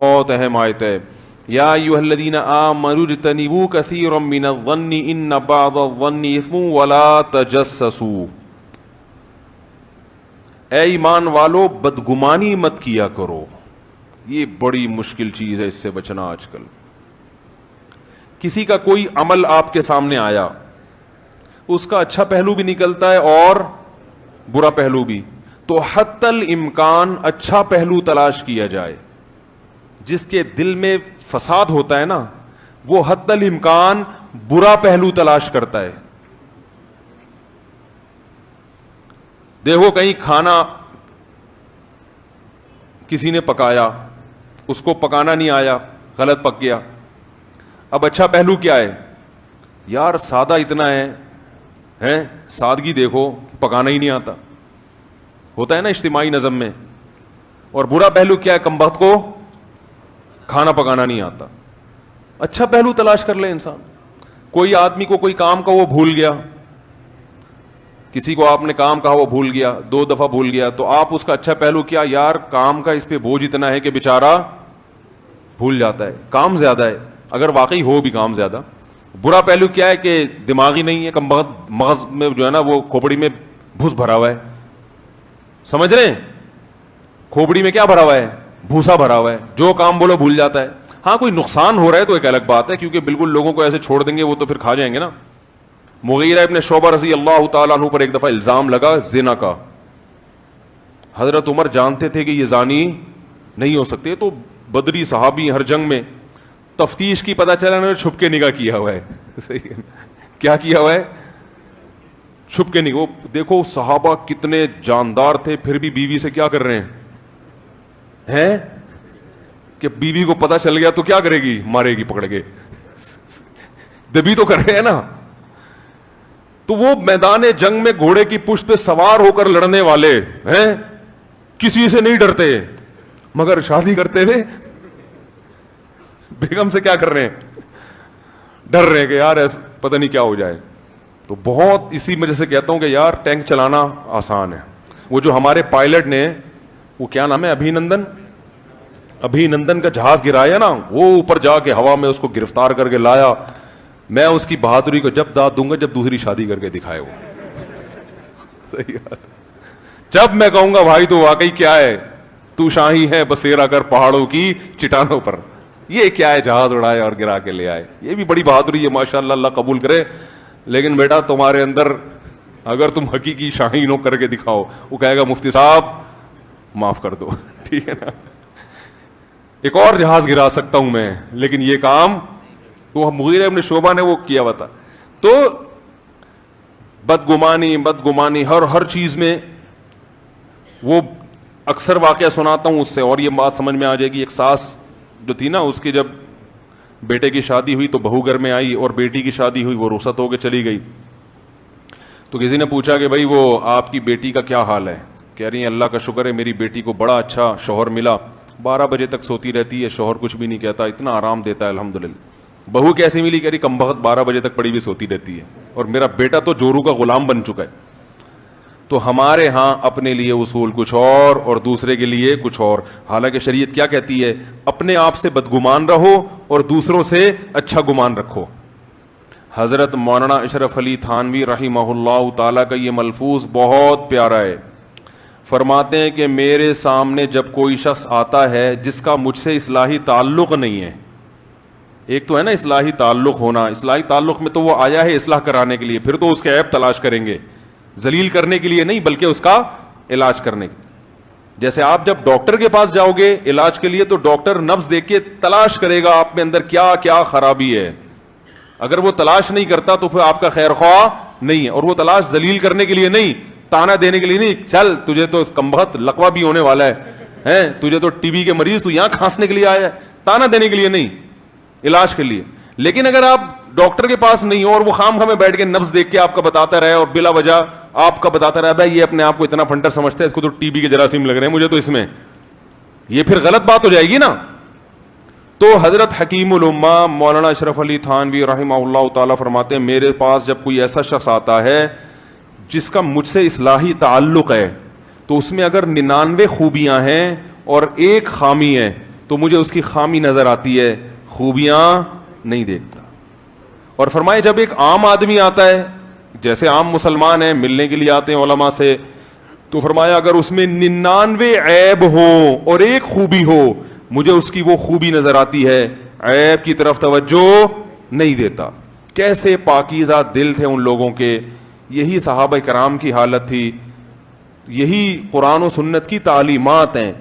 بہت اہم آیت ہے. یا ایھا الذین آمنوا اجتنبوا کثیرا من الظن ان بعض الظن اثم ولا تجسسوا. اے ایمان والو بدگمانی مت کیا کرو. یہ بڑی مشکل چیز ہے, اس سے بچنا. آج کل کسی کا کوئی عمل آپ کے سامنے آیا, اس کا اچھا پہلو بھی نکلتا ہے اور برا پہلو بھی, تو حتی الامکان اچھا پہلو تلاش کیا جائے. جس کے دل میں فساد ہوتا ہے نا, وہ حتی الامکان برا پہلو تلاش کرتا ہے. دیکھو کہیں کھانا کسی نے پکایا, اس کو پکانا نہیں آیا, غلط پک گیا. اب اچھا پہلو کیا ہے؟ یار سادہ اتنا ہے, سادگی دیکھو, پکانا ہی نہیں آتا. ہوتا ہے نا اجتماعی نظم میں. اور برا پہلو کیا ہے؟ کمبخت کو کھانا پکانا نہیں آتا. اچھا پہلو تلاش کر لے انسان. کوئی آدمی کو کوئی کام کا وہ بھول گیا, کسی کو آپ نے کام کہا وہ بھول گیا, 2 دفعہ بھول گیا, تو آپ اس کا اچھا پہلو کیا؟ یار کام کا اس پہ بوجھ اتنا ہے کہ بیچارہ بھول جاتا ہے, کام زیادہ ہے, اگر واقعی ہو بھی کام زیادہ. برا پہلو کیا ہے؟ کہ دماغی نہیں ہے, کم بخت مغز میں جو ہے نا وہ کھوپڑی میں بھوس بھرا ہوا ہے. سمجھ رہے ہیں؟ کھوپڑی میں کیا بھرا ہوا ہے؟ بھوسا بھرا ہوا ہے. جو کام بولو بھول جاتا ہے. ہاں کوئی نقصان ہو رہا ہے تو ایک الگ بات ہے, کیونکہ بالکل لوگوں کو ایسے چھوڑ دیں گے وہ تو پھر کھا جائیں گے نا. مغیرہ ابن شعبہ رضی اللہ تعالیٰ عنہ پر ایک دفعہ الزام لگا زنا کا. حضرت عمر جانتے تھے کہ یہ زانی نہیں ہو سکتے, تو بدری صحابی ہر جنگ میں, تفتیش کی پتہ چلا انہوں نے چھپ کے نکاح کیا ہوا ہے. صحیح ہے, کیا کیا ہوا ہے؟ چھپ کے نکاح. وہ دیکھو صحابہ کتنے جاندار تھے, پھر بھی بیوی سے کیا کر رہے ہیں کہ بیوی کو پتہ چل گیا تو کیا کرے گی؟ مارے گی پکڑ کے. دبی تو کر رہے ہیں نا. تو وہ میدان جنگ میں گھوڑے کی پشت پہ سوار ہو کر لڑنے والے ہیں, کسی سے نہیں ڈرتے, مگر شادی کرتے ہوئے بیگم سے کیا کر رہے ہیں؟ ڈر رہے ہیں کہ یار پتہ نہیں کیا ہو جائے. تو بہت اسی وجہ سے کہتا ہوں کہ یار ٹینک چلانا آسان ہے. وہ جو ہمارے پائلٹ نے, وہ کیا نام ہے, ابھی نندن کا جہاز گرایا نا, وہ اوپر جا کے ہوا میں اس کو گرفتار کر کے لایا. میں اس کی بہادری کو جب داد دوں گا جب دوسری شادی کر کے دکھائے وہ. صحیح بات. جب میں کہوں گا بھائی تو واقعی کیا ہے, تو شاہی ہے بسیرا کر پہاڑوں کی چٹانوں پر, یہ کیا ہے جہاز اڑائے اور گرا کے لے آئے. یہ بھی بڑی بہادری ہے ماشاءاللہ, اللہ قبول کرے. لیکن بیٹا تمہارے اندر اگر تم حقیقی شاہین ہو کر کے دکھاؤ, وہ کہے گا مفتی صاحب معاف کر دو. ٹھیک ہے نا, ایک اور جہاز گرا سکتا ہوں میں, لیکن یہ کام تو مغیرہ ابن شعبہ نے وہ کیا ہوا تھا. تو بدگمانی ہر چیز میں. وہ اکثر واقعہ سناتا ہوں اس سے, اور یہ بات سمجھ میں آ جائے گی. ایک ساس جو تھی نا, اس کی جب بیٹے کی شادی ہوئی تو بہو گھر میں آئی, اور بیٹی کی شادی ہوئی وہ رخصت ہو کے چلی گئی. تو کسی نے پوچھا کہ بھائی وہ آپ کی بیٹی کا کیا حال ہے؟ کہہ رہی ہیں اللہ کا شکر ہے میری بیٹی کو بڑا اچھا شوہر ملا, 12 بجے تک سوتی رہتی ہے, شوہر کچھ بھی نہیں کہتا, اتنا آرام دیتا ہے الحمدللہ. بہو کیسی ملی؟ کہہ رہی کم بخت 12 بجے تک پڑی بھی سوتی رہتی ہے, اور میرا بیٹا تو جورو کا غلام بن چکا ہے. تو ہمارے ہاں اپنے لیے اصول کچھ اور دوسرے کے لیے کچھ اور. حالانکہ شریعت کیا کہتی ہے؟ اپنے آپ سے بدگمان رہو اور دوسروں سے اچھا گمان رکھو. حضرت مولانا اشرف علی تھانوی رحمہ اللہ تعالیٰ کا یہ ملفوظ بہت پیارا ہے. فرماتے ہیں کہ میرے سامنے جب کوئی شخص آتا ہے جس کا مجھ سے اصلاحی تعلق نہیں ہے, ایک تو ہے نا اصلاحی تعلق ہونا, اصلاحی تعلق میں تو وہ آیا ہے اصلاح کرانے کے لیے, پھر تو اس کے عیب تلاش کریں گے, ذلیل کرنے کے لیے نہیں بلکہ اس کا علاج کرنے کے. جیسے آپ جب ڈاکٹر کے پاس جاؤ گے علاج کے لیے تو ڈاکٹر نبض دیکھ کے تلاش کرے گا آپ میں اندر کیا کیا خرابی ہے. اگر وہ تلاش نہیں کرتا تو پھر آپ کا خیر خواہ نہیں ہے. اور وہ تلاش ذلیل کرنے کے لیے نہیں, تانا دینے کے لیے نہیں, چل تجھے تو کمبخت لقوہ بھی ہونے والا ہے, تجھے تو ٹی بی کے مریض, تو یہاں کھانسنے کے لیے آیا ہے, تانا دینے کے لیے نہیں, علاج کے لیے. لیکن اگر آپ ڈاکٹر کے پاس نہیں ہو اور وہ خام خامے بیٹھ کے نبض دیکھ کے آپ کا بتاتا رہے اور بلا وجہ آپ کا بتاتا رہا بھائی یہ اپنے آپ کو اتنا فنٹر سمجھتا ہے, اس کو تو ٹی بی کے جراثیم لگ رہے ہیں, مجھے تو اس میں, یہ پھر غلط بات ہو جائے گی نا. تو حضرت حکیم الامہ مولانا اشرف علی تھانوی رحمہ اللہ تعالیٰ فرماتے ہیں میرے پاس جب کوئی ایسا شخص آتا ہے جس کا مجھ سے اصلاحی تعلق ہے, تو اس میں اگر 99 خوبیاں ہیں اور ایک خامی ہے, تو مجھے اس کی خامی نظر آتی ہے, خوبیاں نہیں دیکھتا. اور فرمائے جب ایک عام آدمی آتا ہے, جیسے عام مسلمان ہیں ملنے کے لیے آتے ہیں علماء سے, تو فرمایا اگر اس میں 99 عیب ہوں اور ایک خوبی ہو, مجھے اس کی وہ خوبی نظر آتی ہے, عیب کی طرف توجہ نہیں دیتا. کیسے پاکیزہ دل تھے ان لوگوں کے. یہی صحابہ کرام کی حالت تھی, یہی قرآن و سنت کی تعلیمات ہیں.